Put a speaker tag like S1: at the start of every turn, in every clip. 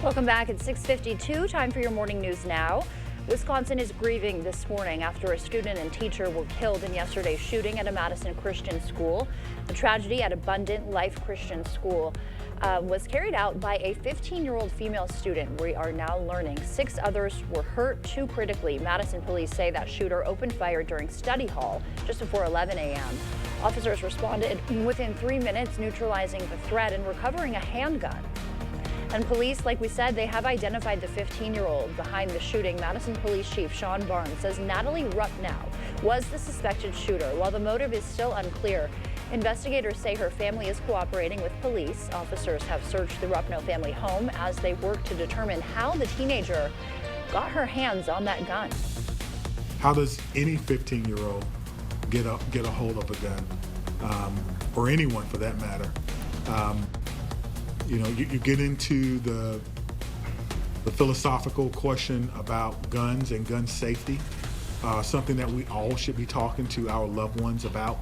S1: Welcome back at 6:52. Time for your morning news now. Wisconsin is grieving this morning after a student and teacher were killed in yesterday's shooting at a Madison Christian school. The tragedy at Abundant Life Christian School was carried out by a 15-year-old female student. We are now learning 6 others were hurt, 2 critically. Madison police say that shooter opened fire during study hall just before 11 a.m. Officers responded within 3 minutes, neutralizing the threat and recovering a handgun. And police, like we said, they have identified the 15-year-old behind the shooting. Madison Police Chief Sean Barnes says Natalie Rupnow was the suspected shooter. While the motive is still unclear, investigators say her family is cooperating with police. Officers have searched the Rupnow family home as they work to determine how the teenager got her hands on that gun.
S2: How does any 15-year-old get a hold of a gun, or anyone for that matter? You get into the philosophical question about guns and gun safety, something that we all should be talking to our loved ones about.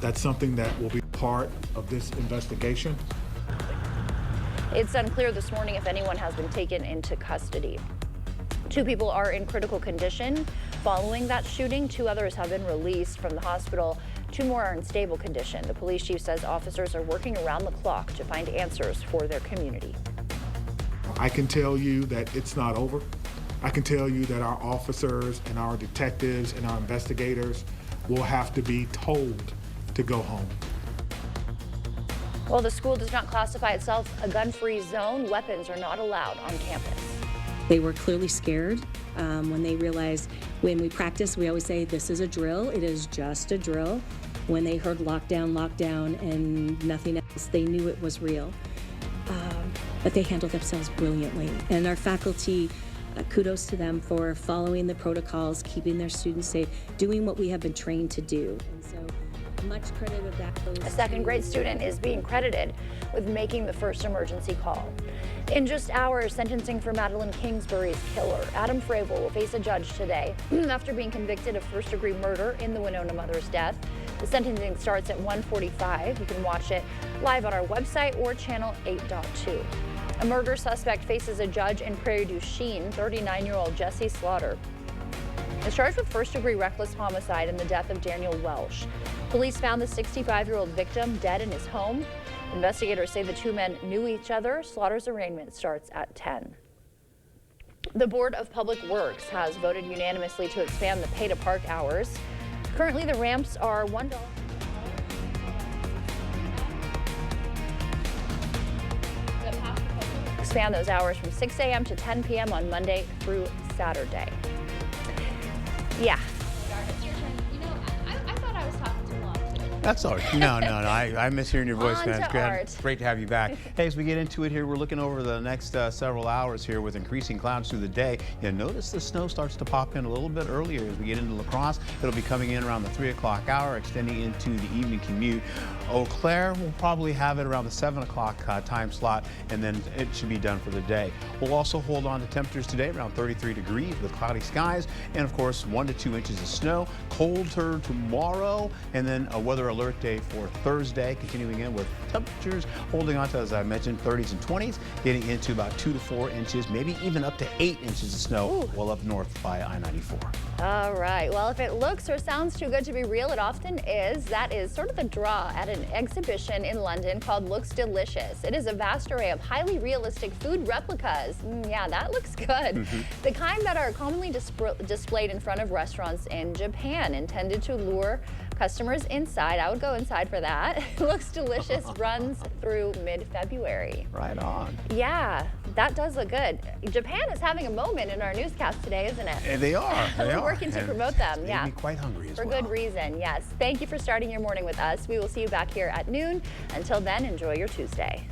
S2: That's something that will be part of this investigation.
S1: It's unclear this morning if anyone has been taken into custody. 2 people are in critical condition following that shooting. 2 others have been released from the hospital. 2 more are in stable condition. The police chief says officers are working around the clock to find answers for their community.
S2: I can tell you that it's not over. I can tell you that our officers and our detectives and our investigators will have to be told to go home.
S1: While the school does not classify itself a gun-free zone, weapons are not allowed on campus.
S3: They were clearly scared when they realized, when we practice, we always say this is a drill. It is just a drill. When they heard lockdown, and nothing else, they knew it was real. But they handled themselves brilliantly. And our faculty, kudos to them for following the protocols, keeping their students safe, doing what we have been trained to do. And so much credit of that goes
S1: A second-grade student is being credited with making the first emergency call. In just hours, sentencing for Madeline Kingsbury's killer, Adam Fravel, will face a judge today after being convicted of first-degree murder in the Winona mother's death. The sentencing starts at 1:45. You can watch it live on our website or channel 8.2. A murder suspect faces a judge in Prairie du Chien. 39-year-old Jesse Slaughter is charged with first-degree reckless homicide in the death of Daniel Welsh. Police found the 65-year-old victim dead in his home. Investigators say the 2 men knew each other. Slaughter's arraignment starts at 10. The Board of Public Works has voted unanimously to expand the pay-to-park hours. Currently, the ramps are $1. Expand those hours from 6 a.m. to 10 p.m. on Monday through Saturday. Yeah.
S4: It's your turn. I thought I was talking too long too.
S5: That's all right. No. I miss hearing your voice,
S1: On
S5: man.
S1: to
S5: It's
S1: Art.
S5: great to have you back. Hey, as we get into it here, we're looking over the next several hours here with increasing clouds through the day. You notice the snow starts to pop in a little bit earlier as we get into La Crosse. It'll be coming in around the 3 o'clock hour, extending into the evening commute. Eau Claire will probably have it around the 7 o'clock time slot, and then it should be done for the day. We'll also hold on to temperatures today around 33 degrees with cloudy skies, and of course 1 to 2 inches of snow. Colder tomorrow, and then a weather alert day for Thursday, continuing in with temperatures holding on to, as I mentioned, 30s and 20s, getting into about 2 to 4 inches, maybe even up to 8 inches of snow well up north by I-94.
S1: All right. Well, if it looks or sounds too good to be real, it often is. That is sort of the draw at an exhibition in London called Looks Delicious. It is a vast array of highly realistic food replicas. Yeah, that looks good. The kind that are commonly displayed in front of restaurants in Japan, intended to lure customers inside. I would go inside for that. Looks Delicious runs through mid-February.
S5: Right on.
S1: Yeah, that does look good. Japan is having a moment in our newscast today, isn't it?
S5: And they are.
S1: We're working to promote them.
S5: They
S1: Yeah.
S5: made me quite hungry as
S1: For
S5: well.
S1: good reason, yes. Thank you for starting your morning with us. We will see you back here at noon. Until then, enjoy your Tuesday.